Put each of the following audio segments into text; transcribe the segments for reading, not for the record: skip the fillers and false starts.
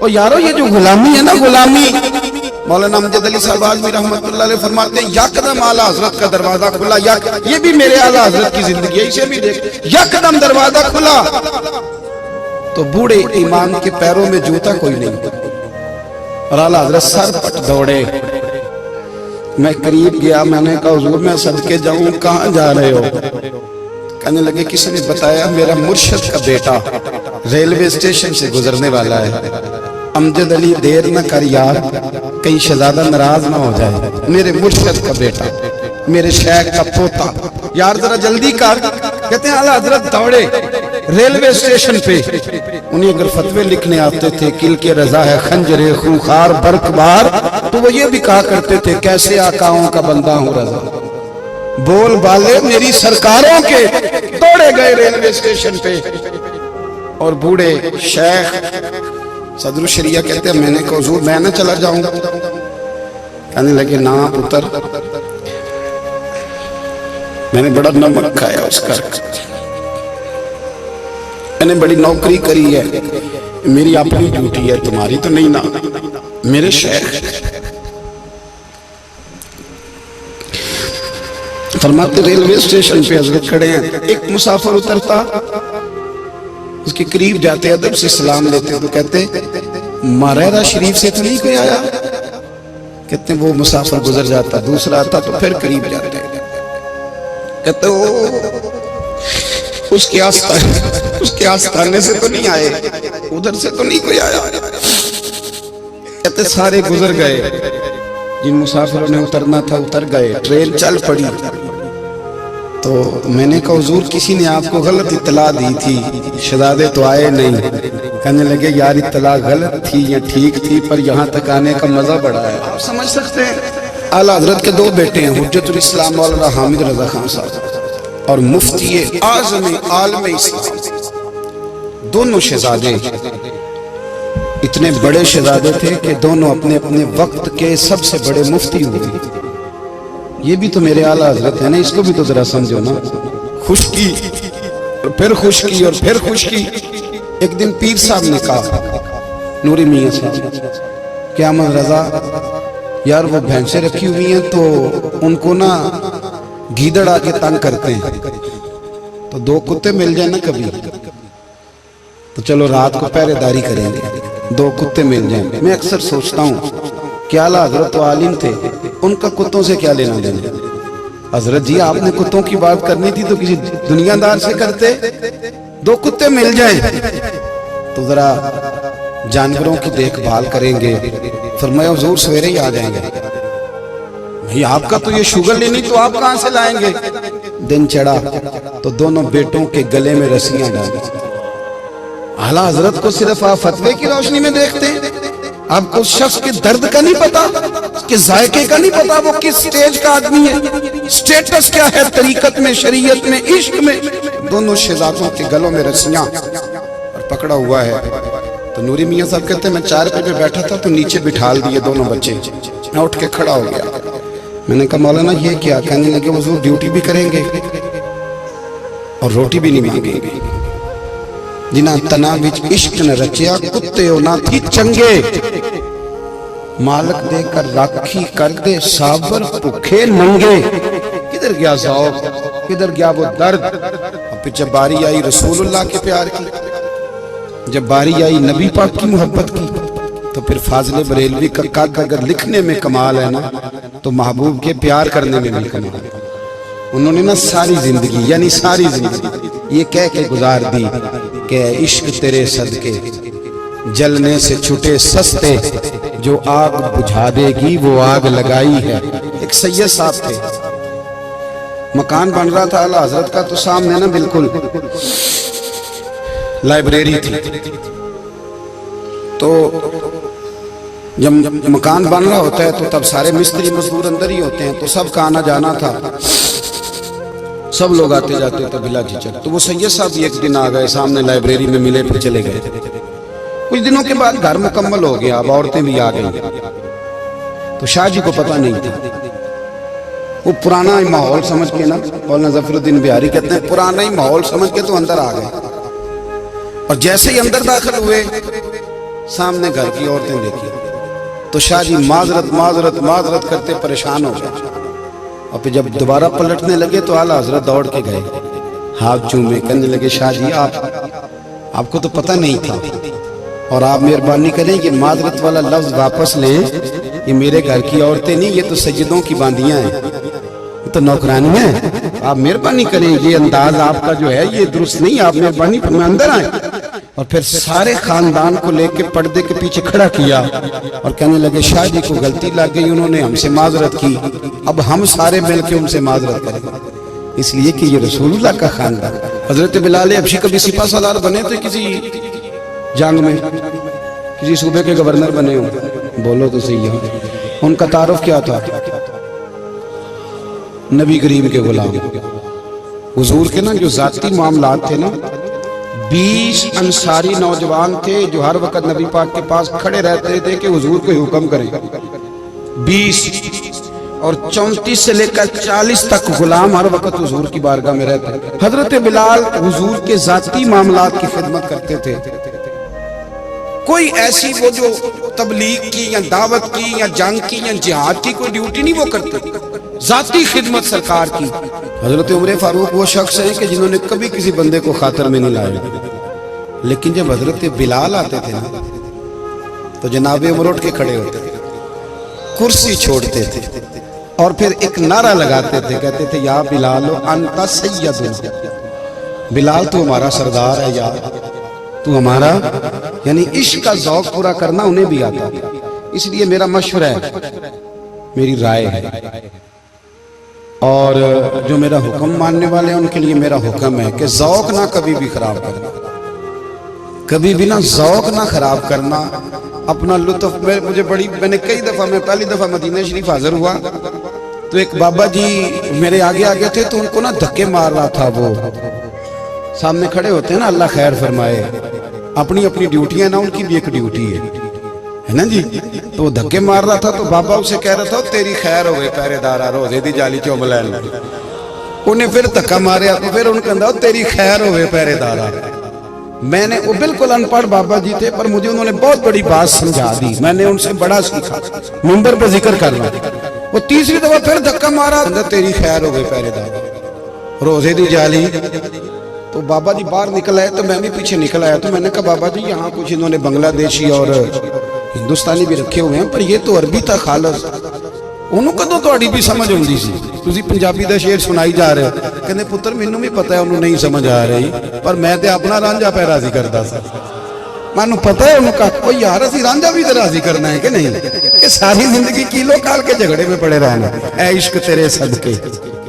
اور یارو یہ جو غلامی ہے نا غلامی، مولانا امجد علی صاحب اعظمی رحمۃ اللہ علیہ فرماتے ہیں یکدم اعلیٰ حضرت کا دروازہ کھلا، یہ بھی میرے اعلیٰ حضرت کی زندگی ہے، اسے بھی دیکھ، یکدم دروازہ کھلا تو بوڑھے امام کے پیروں میں جوتا کوئی نہیں، اور اعلیٰ حضرت سر پٹ دوڑے۔ میں قریب گیا، میں نے کہا حضور میں صدقے جاؤں، کہاں جا رہے ہو؟ کہنے لگے کسی نے بتایا میرا مرشد کا بیٹا ریلوے اسٹیشن سے گزرنے والا ہے، امجد علی دیر نہ کر یار، کہیں شہزادہ ناراض نہ ہو جائے، میرے مرشد کا بیٹا، میرے شیخ کا پوتا، یار ذرا جلدی کر۔ کہتے ہیں اعلیٰ حضرت دوڑے ریلوے اسٹیشن پہ، انہیں اگر فتوے لکھنے آتے تھے کل کے رضا ہے خنجر خونخوار برق بار، تو وہ یہ بھی کہا کرتے تھے کیسے آقاؤں کا بندہ ہوں رضا، بول بالے میری سرکاروں کے۔ دوڑے گئے ریلوے اسٹیشن پہ، اور بوڑھے شیخ صدر الشریعہ کہتے ہیں میں نے کہا حضور میں نہ چلا جاؤں گا؟ کہنے لگے نا پتر، میں نے بڑا نمک کھایا اس کا، میں نے بڑی نوکری کری ہے، میری اپنی ڈیوٹی ہے، تمہاری تو نہیں نا، میرے شیخ۔ فرماتے ریلوے اسٹیشن پہ حضرت کھڑے ہیں، ایک مسافر اترتا، اس کے قریب جاتے ادب سے سلام لیتے تو کہتے ماریرہ شریف سے تو نہیں کوئی آیا؟ کہتے وہ مسافر گزر جاتا، دوسرا آتا تو پھر قریب جاتے، کہتے اس کے آستانے سے تو نہیں آئے، ادھر سے تو نہیں کوئی آیا؟ کہتے سارے گزر گئے، جن مسافروں نے اترنا تھا اتر گئے، ٹرین چل پڑی۔ تو میں نے کہا حضور کسی نے آپ کو غلط اطلاع دی تھی، شہزادے تو آئے نہیں۔ کہنے لگے یار اطلاع غلط تھی یا ٹھیک تھی، پر یہاں تک آنے کا مزہ بڑا ہے۔ آپ سمجھ سکتے ہیں اعلیٰ حضرت کے دو بیٹے ہیں، حجت الاسلام مولانا حامد رضا خان صاحب اور مفتی اعظم عالم اسلام، دونوں شہزادے اتنے بڑے شہزادے تھے کہ دونوں اپنے اپنے وقت کے سب سے بڑے مفتی ہوئے۔ یہ بھی تو میرے اعلیٰ حضرت ہے نا، اس کو بھی تو ذرا سمجھو نا۔ خشکی اور پھر خشکی اور پھر خشکی۔ ایک دن پیر صاحب نے کہا نوری میاں صاحب کہ احمد رضا یار وہ بھینسیں رکھی ہوئی ہیں تو ان کو نا گیدڑ آ کے تنگ کرتے ہیں، تو دو کتے مل جائیں نا کبھی تو چلو رات کو پہرے داری کریں گے، دو کتے مل جائیں۔ میں اکثر سوچتا ہوں کہ اعلیٰ حضرت تو عالم تھے، ان کا کتوں سے کیا لینا دینا؟ حضرت جی آپ نے کتوں کی بات کرنی تھی تو کسی دنیا دار سے کرتے، دو کتے مل جائیں تو ذرا جانوروں کی دیکھ بھال کریں گے۔ فرمایا حضور سویرے ہی آ جائیں گے۔ بھئی آپ کا تو یہ شوگر لینی تو آپ کہاں سے لائیں گے؟ دن چڑھا تو دونوں بیٹوں کے گلے میں رسیاں ڈالی۔ اعلیٰ حضرت کو صرف آپ فتوے کی روشنی میں دیکھتے ہیں، آپ کو اس شخص کے درد کا نہیں پتا، اس کے ذائقے کا نہیں پتا، وہ کس سٹیج کا آدمی ہے، سٹیٹس کیا ہے طریقت میں، شریعت میں، عشق میں۔ دونوں شہزادوں کے گلوں میں رسیاں اور پکڑا ہوا ہے۔ تو نوری میاں صاحب کہتے ہیں میں چارپے پہ بیٹھا تھا تو نیچے بٹھال دیے دونوں بچے، میں اٹھ کے کھڑا ہو گیا۔ میں نے کہا مولانا یہ کیا؟ کہنے لگے حضور ڈیوٹی بھی کریں گے اور روٹی بھی نہیں مانگیں گے، جنہاں تنا وچ عشق نہ رچیا کتے ہو نہ تھی چنگے، مالک دے کر راکھی کر دے صابر بھوکے ننگے۔ کدھر گیا ذوق، کدھر گیا وہ درد؟ اور پھر جب باری آئی رسول اللہ کے پیار کی، جب باری آئی نبی پاک کی محبت کی، تو پھر فاضل بریلوی کا قد اگر لکھنے میں کمال ہے نا تو محبوب کے پیار کرنے میں بھی کمال ہے۔ انہوں نے نا ساری زندگی یعنی ساری زندگی یہ کہہ کے گزار دی کہ عشق تیرے صدقے جلنے سے چھٹے سستے، جو آگ بجھا دے گی وہ آگ لگائی ہے۔ ایک سید صاحب تھے، مکان بن رہا تھا اعلیٰ حضرت کا، تو سامنے نا بالکل لائبریری تھی، تو جب مکان بن رہا ہوتا ہے تو تب سارے مستری مزدور اندر ہی ہوتے ہیں، تو سب کا آنا جانا تھا، سب لوگ آتے جاتے تھے بلا جھجک۔ تو وہ سید صاحب ایک دن آ گئے، سامنے لائبریری میں ملے، پھر چلے گئے۔ کچھ دنوں کے بعد گھر مکمل ہو گیا، اب عورتیں بھی آ گئیں، تو شاہ جی کو پتہ نہیں تھا۔ وہ پرانا ہی ماحول سمجھ کے نا، مولانا ظفر الدین بہاری کہتے ہیں پرانا ہی ماحول سمجھ کے تو اندر آ گئے، اور جیسے ہی اندر داخل ہوئے سامنے گھر کی عورتیں دیکھی تو شاہ جی معذرت معذرت معذرت کرتے پریشان ہو گئے، اور پھر جب دوبارہ پلٹنے لگے تو اعلیٰ حضرت دوڑ کے گئے، ہاتھ چومے، کہنے لگے شاہ جی آپ کو تو پتہ نہیں تھا، اور آپ مہربانی کریں کہ معذرت والا لفظ واپس لیں، یہ میرے گھر کی عورتیں نہیں، یہ تو سیدوں کی باندیاں ہیں، یہ تو نوکرانیاں ہیں، آپ مہربانی کریں، یہ انداز آپ کا جو ہے یہ درست نہیں، آپ مہربانی فرمائیں اندر آئیں۔ اور پھر سارے خاندان کو لے کے پردے کے پیچھے کھڑا کیا اور کہنے لگے شاہ جی کو غلطی لگ گئی، انہوں نے ہم سے معذرت کی، اب ہم سارے مل کے ان سے معذرت کریں، اس لیے کہ یہ رسول اللہ کا خاندان۔ حضرت بلال حبشی کبھی سپاہ سالار بنے تھے کسی جنگ میں، کسی صوبے کے گورنر بنے ہوں، بولو تو صحیح ہے، ان کا تعارف کیا تھا؟ نبی کریم کے غلام۔ حضور کے نا جو ذاتی معاملات تھے نا، 20 انصاری نوجوان تھے جو ہر وقت نبی پاک کے پاس کھڑے رہتے تھے کہ حضور کو حکم کریں، 20 اور 34 سے لے کر 40 تک غلام ہر وقت حضور کی بارگاہ میں رہتے تھے۔ حضرت بلال حضور کے ذاتی معاملات کی خدمت کرتے تھے، کوئی ایسی وہ جو تبلیغ کی یا دعوت کی یا جنگ کی یا جہاد کی کوئی ڈیوٹی نہیں وہ کرتے، ذاتی خدمت سرکار کی۔ حضرت عمر فاروق وہ شخص ہیں کہ جنہوں نے کبھی کسی بندے کو خاطر میں نہیں لایا، لیکن جب حضرت بلال آتے تھے نا تو جناب عمر اٹھ کے کھڑے ہوتے تھے، کرسی چھوڑتے تھے اور پھر ایک نعرہ لگاتے تھے، کہتے تھے یا بلال انت سیدنا، بلال تو ہمارا سردار ہے، یا تو ہمارا، یعنی عشق کا ذوق پورا کرنا انہیں بھی آتا تھا۔ اس لیے میرا مشورہ ہے، میری رائے ہے، اور جو میرا حکم ماننے والے ہیں ان کے لیے میرا حکم ہے کہ ذوق نہ کبھی بھی خراب کرنا، کبھی بھی نہ ذوق نہ خراب کرنا، اپنا لطف۔ میں نے کئی دفعہ، میں پہلی دفعہ مدینہ شریف حاضر ہوا تو ایک بابا جی میرے آگے آگے تھے تو ان کو نا دھکے مار رہا تھا، وہ سامنے کھڑے ہوتے ہیں نا، اللہ خیر فرمائے، اپنی اپنی ڈیوٹیاں نا، ان کی بھی ایک ڈیوٹی ہے نا جی، تو وہ دھکے مار رہا تھا تو بابا اسے کہہ رہا تھا تیری خیر ہوئے پہرے دارا روزے دی جالی چوم لین، انہیں پھر دھکا ماریا تو پھر ان کہا تیری خیر ہوئے پہرے دارا۔ میں نے، وہ بالکل ان پڑھ بابا جی تھے پر مجھے انہوں نے بہت بڑی بات سمجھا دی، میں نے ان سے بڑا سیکھا، منبر پہ ذکر کرنا۔ وہ تیسری دفعہ پھر دھکا مارا، تیری خیر ہوئے پہرے دارا روزے دی جالی۔ تو بابا جی باہر نکل آئے تو میں بھی پیچھے نکل آیا، تو میں نے کہا بابا جی یہاں کچھ انہوں نے بنگلہ دیشی اور ہندوستانی بھی رکھے ہوئے ہیں پر یہ تو عربی تھا خالص، انہوں کدوں تہاڈی بھی سمجھ ہوندی سی، تسی پنجابی دا شعر سنائی جا رہے ہو۔ کہنے پتر مینوں بھی پتہ ہے انہوں نہیں سمجھ آ رہی، پر میں تے اپنا رانجھا پہ راضی کردا سا، مانوں پتہ ہے انہوں کہا او یار اسی رانجھا بھی تے راضی کرنا ہے کہ نہیں، کہ ساری زندگی کیلو کال کے جھگڑے میں پڑے رہنا، اے عشق تیرے صدقے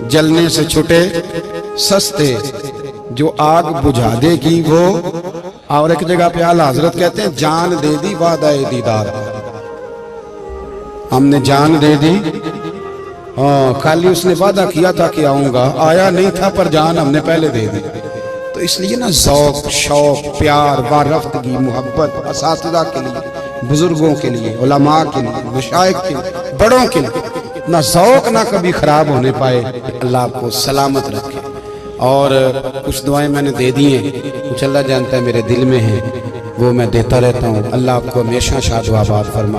جلنے سے چھٹے سستے، جو آگ بجھا دے گی وہ۔ اور ایک جگہ پہ اعلیٰ حضرت کہتے ہیں جان دے دی وعدہ دیدار، ہم نے جان دے دی، خالی اس نے وعدہ کیا تھا کہ آؤں گا، آیا نہیں تھا پر جان ہم نے پہلے دے دی۔ تو اس لیے نا ذوق، شوق، پیار، وارفتگی، محبت اساتذہ کے لیے، بزرگوں کے لیے، علماء کے لیے، مشائخ کے لیے، بڑوں کے لیے، نہ ذوق نہ کبھی خراب ہونے پائے، اللہ آپ کو سلامت رکھے۔ اور کچھ دعائیں میں نے دے دی ہیں، کچھ اللہ جانتا ہے میرے دل میں ہیں، وہ میں دیتا رہتا ہوں۔ اللہ آپ کو ہمیشہ شاد و آباد فرمائے۔